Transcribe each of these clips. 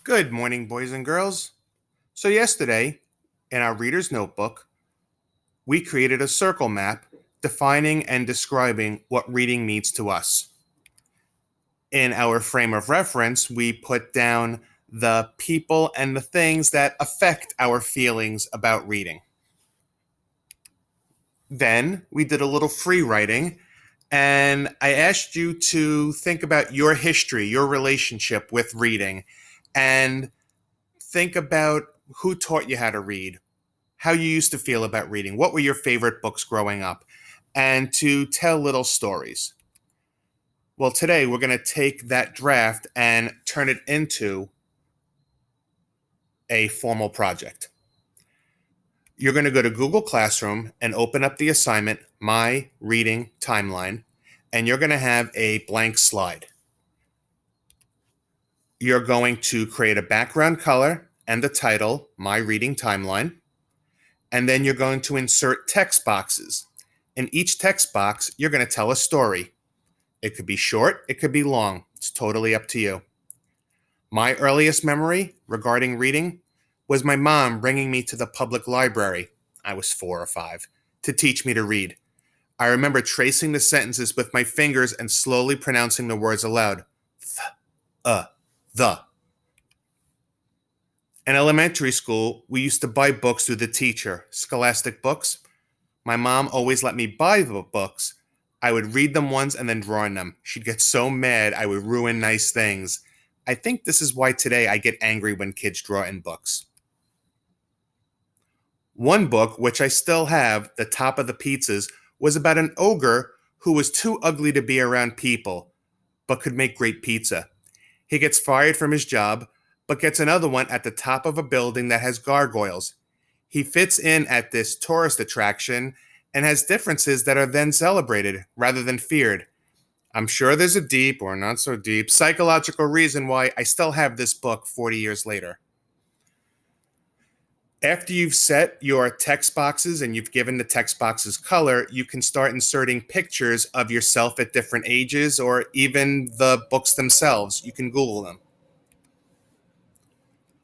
Good morning, boys and girls. So, yesterday, in our reader's notebook, we created a circle map defining and describing what reading means to us. In our frame of reference, we put down the people and the things that affect our feelings about reading. Then we did a little free writing, and I asked you to think about your history, your relationship with reading, and think about who taught you how to read, how you used to feel about reading, what were your favorite books growing up, and to tell little stories. Well, today we're going to take that draft and turn it into a formal project. You're going to go to Google Classroom and open up the assignment, My Reading Timeline, and you're going to have a blank slide. You're going to create a background color and the title, My Reading Timeline, and then you're going to insert text boxes. In each text box, you're going to tell a story. It could be short, it could be long. It's totally up to you. My earliest memory regarding reading was my mom bringing me to the public library, I was 4 or 5, to teach me to read. I remember tracing the sentences with my fingers and slowly pronouncing the words aloud. The. In elementary school, we used to buy books through the teacher, Scholastic Books. My mom always let me buy the books. I would read them once and then draw on them. She'd get so mad I would ruin nice things. I think this is why today I get angry when kids draw in books. One book, which I still have, The Top of the Pizzas, was about an ogre who was too ugly to be around people, but could make great pizza. He gets fired from his job, but gets another one at the top of a building that has gargoyles. He fits in at this tourist attraction and has differences that are then celebrated rather than feared. I'm sure there's a deep, or not so deep, psychological reason why I still have this book 40 years later. After you've set your text boxes and you've given the text boxes color, you can start inserting pictures of yourself at different ages or even the books themselves. You can Google them.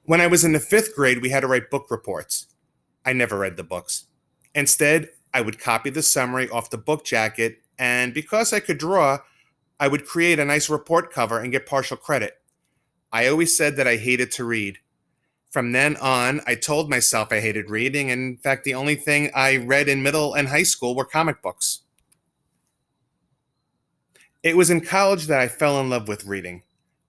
When I was in the 5th grade, we had to write book reports. I never read the books. Instead, I would copy the summary off the book jacket, and because I could draw, I would create a nice report cover and get partial credit. I always said that I hated to read. From then on, I told myself I hated reading, and in fact, the only thing I read in middle and high school were comic books. It was in college that I fell in love with reading.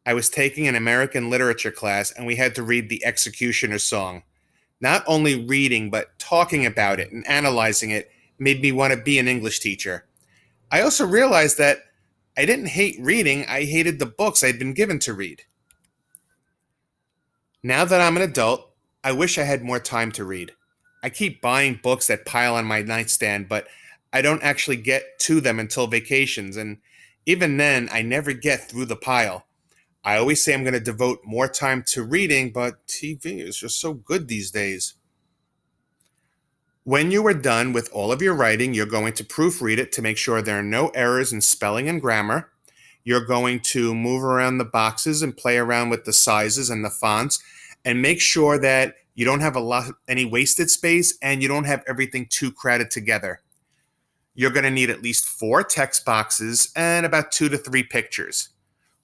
I was taking an American literature class, and we had to read The Executioner's Song. Not only reading, but talking about it and analyzing it made me want to be an English teacher. I also realized that I didn't hate reading, I hated the books I'd been given to read. Now that I'm an adult, I wish I had more time to read. I keep buying books that pile on my nightstand, but I don't actually get to them until vacations, and even then, I never get through the pile. I always say I'm going to devote more time to reading, but TV is just so good these days. When you are done with all of your writing, you're going to proofread it to make sure there are no errors in spelling and grammar. You're going to move around the boxes and play around with the sizes and the fonts and make sure that you don't have any wasted space and you don't have everything too crowded together. You're going to need at least 4 text boxes and about 2 to 3 pictures.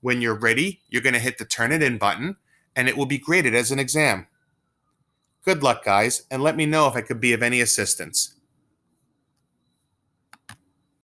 When you're ready, you're going to hit the Turn It In button, and it will be graded as an exam. Good luck, guys, and let me know if I could be of any assistance.